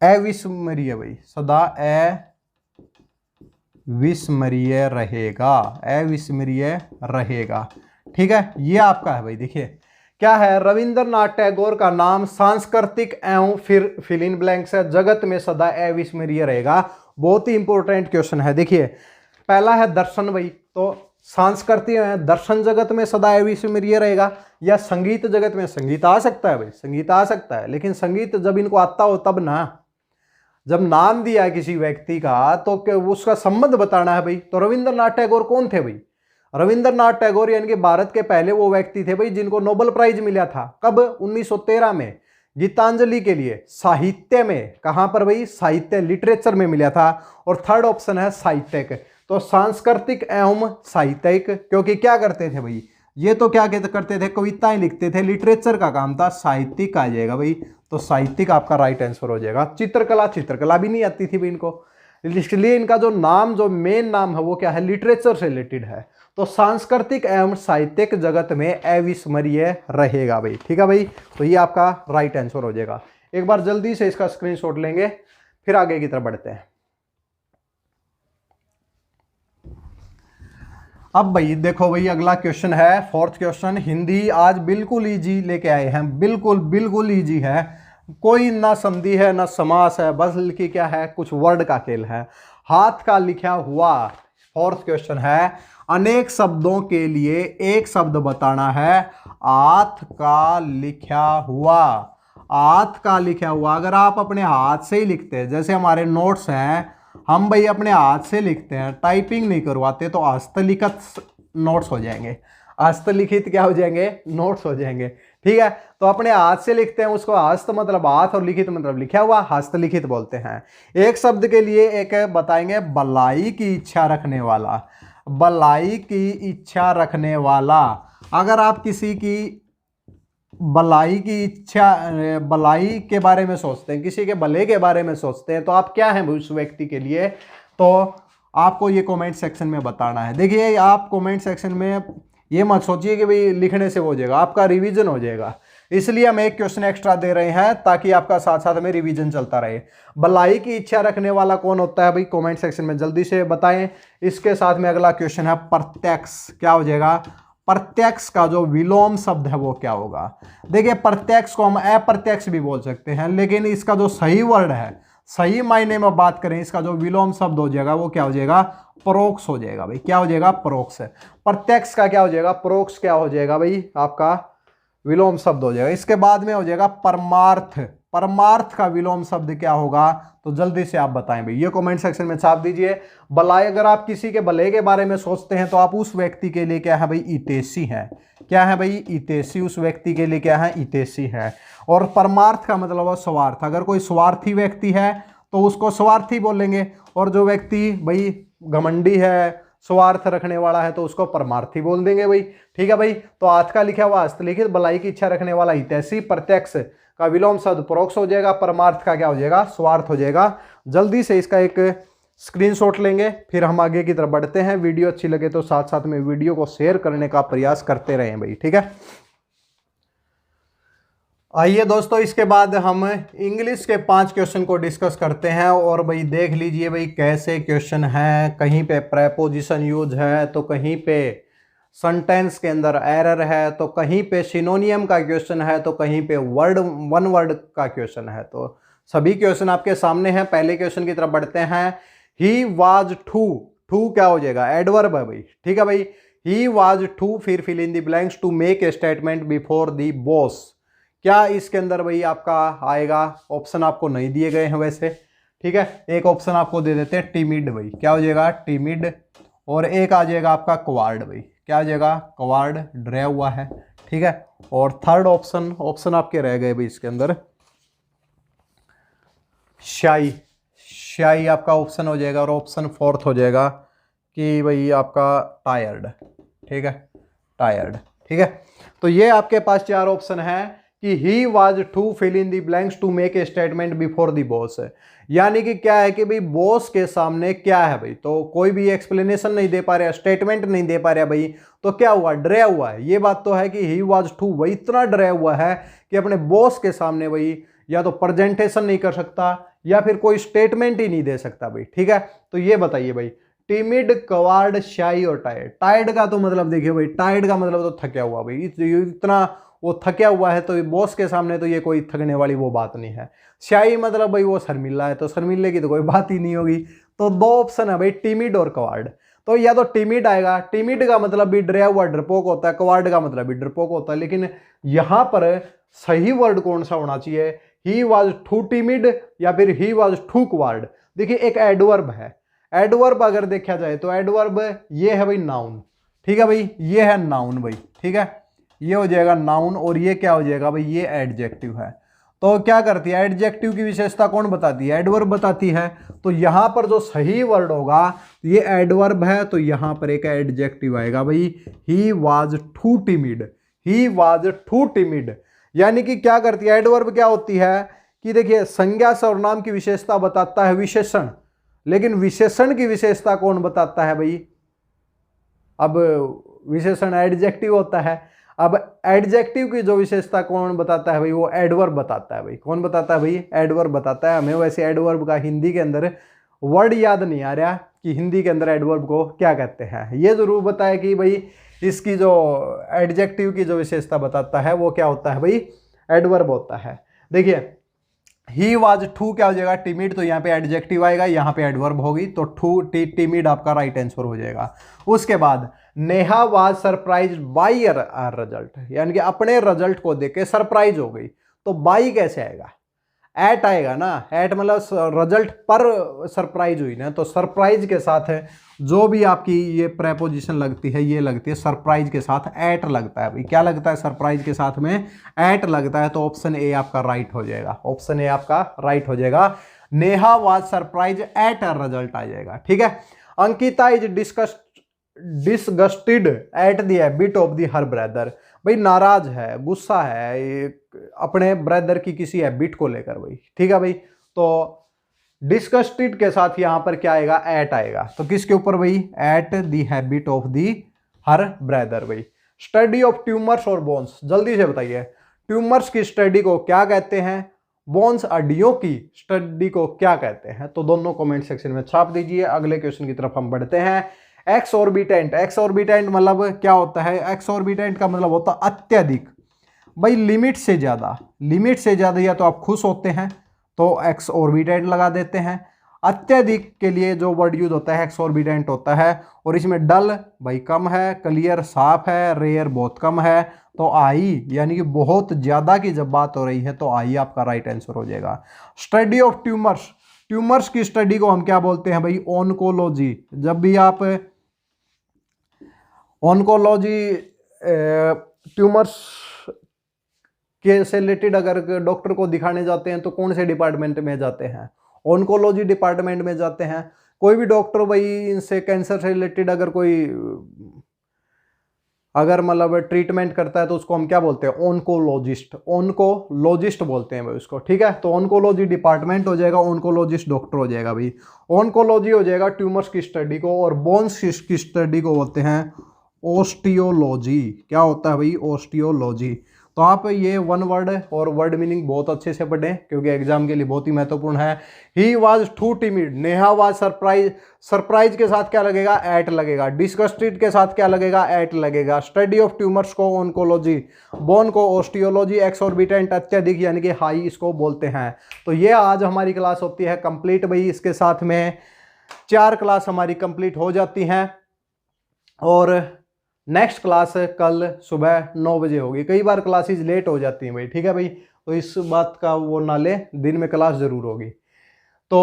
A: अविस्मरणीय भाई, सदा अविस्मरणीय रहेगा, अविस्मरणीय रहेगा, ठीक है। ये आपका है भाई। देखिए क्या है? रविंद्रनाथ टैगोर का नाम सांस्कृतिक एवं, फिर फिल इन ब्लैंक्स है, जगत में सदा अविस्मरणीय रहेगा। बहुत ही इंपॉर्टेंट क्वेश्चन है। देखिए पहला है दर्शन भाई, तो सांस्कृतिक दर्शन जगत में सदा अविस्मरणीय रहेगा, या संगीत जगत में, संगीत आ सकता है भाई, संगीत आ सकता है, लेकिन संगीत जब इनको आता हो तब ना, जब नाम दिया है किसी व्यक्ति का तो उसका संबंध बताना है भाई। तो रविंद्रनाथ टैगोर कौन थे भाई? रविंद्रनाथ टैगोर यानी कि भारत के पहले वो व्यक्ति थे भाई जिनको नोबेल प्राइज मिला था। कब? 1913 में। गीतांजलि के लिए साहित्य में, कहां पर भाई, साहित्य लिटरेचर में मिला था। और थर्ड ऑप्शन है साहित्यिक, तो सांस्कृतिक एवं साहित्यिक, क्योंकि क्या करते थे भाई, ये तो क्या करते थे, कविताएं लिखते थे, लिटरेचर का काम था, साहित्यिक आ जाएगा भाई, तो साहित्यिक आपका राइट आंसर हो जाएगा। चित्रकला, चित्रकला भी नहीं आती थी भाई इनको, इसलिए इनका जो नाम, जो मेन नाम है वो क्या है, लिटरेचर से रिलेटेड है। तो सांस्कृतिक एवं साहित्यिक जगत में अविस्मरणीय रहेगा भाई, ठीक है भाई, तो ये आपका राइट आंसर हो जाएगा। एक बार जल्दी से इसका स्क्रीनशॉट लेंगे, फिर आगे की तरफ बढ़ते हैं। अब भाई देखो भाई, अगला क्वेश्चन है फोर्थ क्वेश्चन, हिंदी आज बिल्कुल इजी लेके आए हैं, बिल्कुल बिल्कुल इजी है, कोई ना संधि है ना समास है, बस लिखी क्या है, कुछ वर्ड का खेल है। हाथ का लिखा हुआ, फोर्थ क्वेश्चन है, अनेक शब्दों के लिए एक शब्द बताना है। हाथ का लिखा हुआ, हाथ का लिखा हुआ, अगर आप अपने हाथ से ही लिखते हैं, जैसे हमारे नोट्स हैं, हम भाई अपने हाथ से लिखते हैं, टाइपिंग नहीं करवाते, तो हस्तलिखित नोट्स हो जाएंगे, हस्तलिखित क्या हो जाएंगे, नोट्स हो जाएंगे, ठीक है। तो अपने हाथ से लिखते हैं उसको, हस्त मतलब हाथ और लिखित मतलब लिखा हुआ, हस्तलिखित बोलते हैं। एक शब्द के लिए एक बताएंगे, भलाई की इच्छा रखने वाला, भलाई की इच्छा रखने वाला। अगर आप किसी की भलाई की इच्छा, भलाई के बारे में सोचते हैं, किसी के भले के बारे में सोचते हैं, तो आप क्या हैं उस व्यक्ति के लिए, तो आपको ये कमेंट सेक्शन में बताना है। देखिए आप कमेंट सेक्शन में ये मत सोचिए कि भाई लिखने से हो जाएगा, आपका रिवीजन हो जाएगा, इसलिए हम एक क्वेश्चन एक्स्ट्रा दे रहे हैं ताकि आपका साथ साथ में रिवीजन चलता रहे। भलाई की इच्छा रखने वाला कौन होता है भाई, कमेंट सेक्शन में जल्दी से बताएं। इसके साथ में अगला क्वेश्चन है प्रत्यक्ष, क्या हो जाएगा, प्रत्यक्ष का जो विलोम शब्द है वो क्या होगा। देखिए प्रत्यक्ष को हम अप्रत्यक्ष भी बोल सकते हैं, लेकिन इसका जो सही वर्ड है, सही मायने में बात करें, इसका जो विलोम शब्द हो जाएगा वो क्या हो जाएगा, परोक्ष हो जाएगा भाई, क्या हो जाएगा, परोक्ष। प्रत्यक्ष का क्या हो जाएगा, परोक्ष क्या हो जाएगा भाई, आपका विलोम शब्द हो जाएगा। इसके बाद में हो जाएगा परमार्थ, परमार्थ का विलोम शब्द क्या होगा, तो जल्दी से आप बताएं भाई, ये कमेंट सेक्शन में छाप दीजिए। भलाई, अगर आप किसी के भले के बारे में सोचते हैं तो आप उस व्यक्ति के लिए क्या है भाई, हितैषी है, क्या है भाई, हितैषी, उस व्यक्ति के लिए क्या है, हितैषी है। और परमार्थ का मतलब है स्वार्थ, अगर कोई स्वार्थी व्यक्ति है तो उसको स्वार्थी बोलेंगे, और जो व्यक्ति भाई घमंडी है, स्वार्थ रखने वाला है, तो उसको परमार्थी बोल देंगे भाई, ठीक है भाई। तो हाथ का लिखा हुआ हस्तलिखित, भलाई की इच्छा रखने वाला हितैषी, प्रत्यक्ष का विलोम शब्द परोक्ष हो जाएगा, परमार्थ का क्या हो जाएगा, स्वार्थ हो जाएगा। जल्दी से इसका एक स्क्रीनशॉट लेंगे, फिर हम आगे की तरफ बढ़ते हैं। वीडियो अच्छी लगे तो साथ साथ में वीडियो को शेयर करने का प्रयास करते रहें भाई, ठीक है। आइए दोस्तों, इसके बाद हम इंग्लिश के 5 क्वेश्चन को डिस्कस करते हैं। और भाई देख लीजिए भाई कैसे क्वेश्चन हैं, कहीं पे प्रेपोजिशन यूज है, तो कहीं पे सेंटेंस के अंदर एरर है, तो कहीं पे सिनोनियम का क्वेश्चन है, तो कहीं पे वर्ड, वन वर्ड का क्वेश्चन है। तो सभी क्वेश्चन आपके सामने हैं। पहले क्वेश्चन की तरफ बढ़ते हैं। ही वाज टू, टू क्या हो जाएगा, एडवर्ब है भाई, ठीक है भाई। ही वाज टू, फिर fill in the blanks, to make a statement before the boss. क्या इसके अंदर भाई आपका आएगा, ऑप्शन आपको नहीं दिए गए हैं वैसे, ठीक है। एक ऑप्शन आपको दे देते हैं टिमिड भाई, क्या हो जाएगा, टिमिड। और एक आ जाएगा आपका कवार्ड भाई, क्या आ जाएगा, कवार्ड, डरा हुआ है, ठीक है। और थर्ड ऑप्शन आपके रह गए भाई इसके अंदर, शाई, शाई आपका ऑप्शन हो जाएगा। और ऑप्शन फोर्थ हो जाएगा कि भाई आपका टायर्ड, ठीक है, टायर्ड, ठीक है। तो ये आपके पास 4 ऑप्शन है कि he was to fill in the blanks to make a statement before the boss. यानी कि क्या है कि भाई बॉस के सामने क्या है भाई, तो कोई भी एक्सप्लेनेशन नहीं दे पा रहा, स्टेटमेंट नहीं दे पा रहा भाई, तो क्या हुआ, डरा हुआ है। ये बात तो है कि ही वाज टू, वही इतना डरा हुआ है कि अपने बॉस के सामने भाई या तो प्रेजेंटेशन नहीं कर सकता या फिर कोई स्टेटमेंट ही नहीं दे सकता भाई, ठीक है। तो ये बताइए भाई, टिमिड, कवार्ड, शाई और टायर्ड। टायर्ड का तो मतलब देखिए भाई, टायर्ड का मतलब तो थका हुआ भाई, इतना वो थका हुआ है, तो बॉस के सामने तो ये कोई थकने वाली वो बात नहीं है। शाई मतलब भाई वो शर्मिला है, तो शर्मिले की तो कोई बात ही नहीं होगी। तो 2 ऑप्शन है भाई, टिमिड और कवार्ड। तो या तो टिमिड आएगा, टिमिड का मतलब भी डरा हुआ डरपोक होता है, कवार्ड का मतलब भी डरपोक होता है। लेकिन यहां पर सही वर्ड कौन सा होना चाहिए, ही वॉज टू टिमिड या फिर ही वॉज टू कवार्ड। देखिए एक एडवर्ब है, एडवर्ब अगर देखा जाए तो एडवर्ब ये है भाई नाउन, ठीक है भाई, ये है नाउन भाई, ठीक है, ये हो जाएगा नाउन। और ये क्या हो जाएगा भाई, ये एडजेक्टिव है। तो क्या करती है, एडजेक्टिव की विशेषता कौन बताती है, एडवर्ब बताती है। तो यहां पर जो सही वर्ड होगा ये एडवर्ब है, तो यहां पर एक एडजेक्टिव आएगा भाई, he was too timid, he was too timid. यानी कि क्या करती है, एडवर्ब क्या होती है कि देखिए संज्ञा सर्वनाम की विशेषता बताता है विशेषण, लेकिन विशेषण की विशेषता कौन बताता है भाई, अब विशेषण एडजेक्टिव होता है। अब एडजेक्टिव की जो विशेषता कौन बताता है भाई, वो एडवर्ब बताता है भाई। कौन बताता है भाई, एडवर्ब बताता है। हमें वैसे एडवर्ब का हिंदी के अंदर वर्ड याद नहीं आ रहा कि हिंदी के अंदर एडवर्ब को क्या कहते हैं। ये जरूर बताया कि भाई इसकी जो एडजेक्टिव की जो विशेषता बताता है वो क्या होता है भाई, एडवर्ब होता है। देखिए ही वाज टू क्या हो जाएगा, टिमिड, तो यहाँ पे एडजेक्टिव आएगा, यहाँ पे एडवर्ब होगी, तो टू टिमिड आपका राइट आंसर हो जाएगा। उसके बाद Neha was surprise by our result, यानी कि अपने रिजल्ट को देख के सरप्राइज हो गई। तो बाई कैसे आएगा, एट आएगा ना, एट मतलब रिजल्ट पर सरप्राइज हुई ना, तो सरप्राइज के साथ है जो भी आपकी ये प्रेपोजिशन लगती है, ये लगती है सरप्राइज के साथ एट लगता है भाई। क्या लगता है, सरप्राइज के साथ में एट लगता है, तो ऑप्शन ए आपका राइट हो जाएगा, ऑप्शन ए आपका राइट हो जाएगा। Neha was surprise at a result आ जाएगा, ठीक है। Ankita is disgusted at the habit of the her brother, भाई नाराज है, गुस्सा है अपने ब्रदर की किसी हैबिट को लेकर भाई, ठीक है भाई। तो डिस्गस्टेड के साथ यहां पर क्या आएगा, एट आएगा, तो किसके ऊपर भाई, eight the habit of the her brother भाई। स्टडी ऑफ ट्यूमर्स और बोन्स, जल्दी से बताइए, ट्यूमर्स की स्टडी को क्या कहते हैं, बोन्स हड्डियों की स्टडी को क्या कहते हैं, तो दोनों कमेंट सेक्शन में छाप दीजिए। अगले क्वेश्चन की तरफ हम बढ़ते हैं। एक्सऑर्बिटेंट, एक्सऑर्बिटेंट मतलब क्या होता है, एक्सऑर्बिटेंट का मतलब होता है अत्यधिक भाई, लिमिट से ज्यादा, लिमिट से ज्यादा या तो आप खुश होते हैं तो एक्सऑर्बिटेंट लगा देते हैं। अत्यधिक के लिए जो वर्ड यूज होता है एक्सऑर्बिटेंट होता है, और इसमें डल भाई कम है, क्लियर साफ है, रेयर बहुत कम है, तो आई यानी कि बहुत ज्यादा की जब बात हो रही है तो आई आपका राइट आंसर हो जाएगा। स्टडी ऑफ ट्यूमर्स, ट्यूमर्स की स्टडी को हम क्या बोलते हैं भाई, ऑन्कोलॉजी। जब भी आप ऑन्कोलॉजी ट्यूमर्स के से रिलेटेड अगर डॉक्टर को दिखाने जाते हैं तो कौन से डिपार्टमेंट में जाते हैं, ऑन्कोलॉजी डिपार्टमेंट में जाते हैं। कोई भी डॉक्टर भाई इनसे कैंसर से रिलेटेड अगर कोई अगर मतलब ट्रीटमेंट करता है तो उसको हम क्या बोलते हैं, ऑन्कोलॉजिस्ट, ऑन्कोलॉजिस्ट बोलते हैं भाई उसको, ठीक है। तो ऑन्कोलॉजी डिपार्टमेंट हो जाएगा, ऑन्कोलॉजिस्ट डॉक्टर हो जाएगा भाई। ऑन्कोलॉजी हो जाएगा ट्यूमर्स की स्टडी को, और बोन्स की स्टडी को बोलते हैं ओस्टियोलॉजी। क्या होता है भाई, ओस्टियोलॉजी। तो आप ये वन वर्ड और वर्ड मीनिंग बहुत अच्छे से पढ़ें क्योंकि एग्जाम के लिए बहुत ही महत्वपूर्ण है। He was too timid, Neha was surprise, surprise के साथ क्या लगेगा, एट लगेगा। डिस्गस्टेड के साथ क्या लगेगा, एट लगेगा। स्टडी ऑफ ट्यूमर्स को ऑन्कोलॉजी, बोन को ओस्टियोलॉजी, एक्सऑर्बिटेंट अत्यधिक यानी कि हाई इसको बोलते हैं। तो ये आज हमारी क्लास होती है कंप्लीट भाई। इसके साथ में 4 क्लास हमारी कंप्लीट हो जाती हैं, और नेक्स्ट क्लास कल सुबह 9 बजे होगी। कई बार क्लासेस लेट हो जाती हैं भाई, ठीक है भाई, तो इस बात का वो ना ले, दिन में क्लास ज़रूर होगी। तो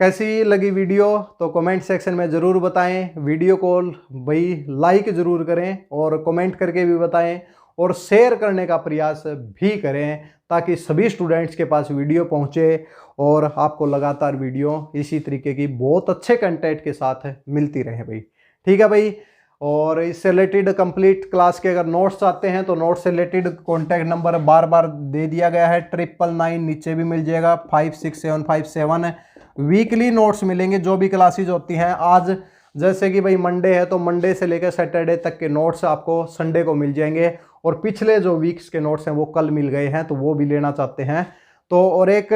A: कैसी लगी वीडियो तो कमेंट सेक्शन में ज़रूर बताएं। वीडियो को भाई लाइक ज़रूर करें और कमेंट करके भी बताएं, और शेयर करने का प्रयास भी करें ताकि सभी स्टूडेंट्स के पास वीडियो पहुंचे और आपको लगातार वीडियो इसी तरीके की बहुत अच्छे कंटेंट के साथ मिलती रहे भाई, ठीक है भाई। और इससे रिलेटेड कंप्लीट क्लास के अगर नोट्स आते हैं तो नोट्स से रिलेटेड कॉन्टैक्ट नंबर बार बार दे दिया गया है, 999 नीचे भी मिल जाएगा, 56757। वीकली नोट्स मिलेंगे जो भी क्लासेज होती हैं। आज जैसे कि भाई मंडे है तो मंडे से लेकर सैटरडे तक के नोट्स आपको संडे को मिल जाएंगे, और पिछले जो वीक्स के नोट्स हैं वो कल मिल गए हैं, तो वो भी लेना चाहते हैं तो। और एक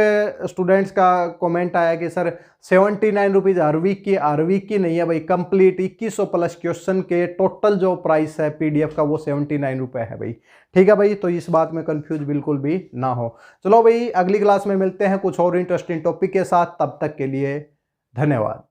A: स्टूडेंट्स का कमेंट आया कि सर 79 रुपीज़ हर वीक की नहीं है भाई, कंप्लीट 2100 प्लस क्वेश्चन के टोटल जो प्राइस है पीडीएफ का वो 79 रुपये है भाई, ठीक है भाई। तो इस बात में कंफ्यूज बिल्कुल भी ना हो। चलो भाई अगली क्लास में मिलते हैं कुछ और इंटरेस्टिंग टॉपिक के साथ, तब तक के लिए धन्यवाद।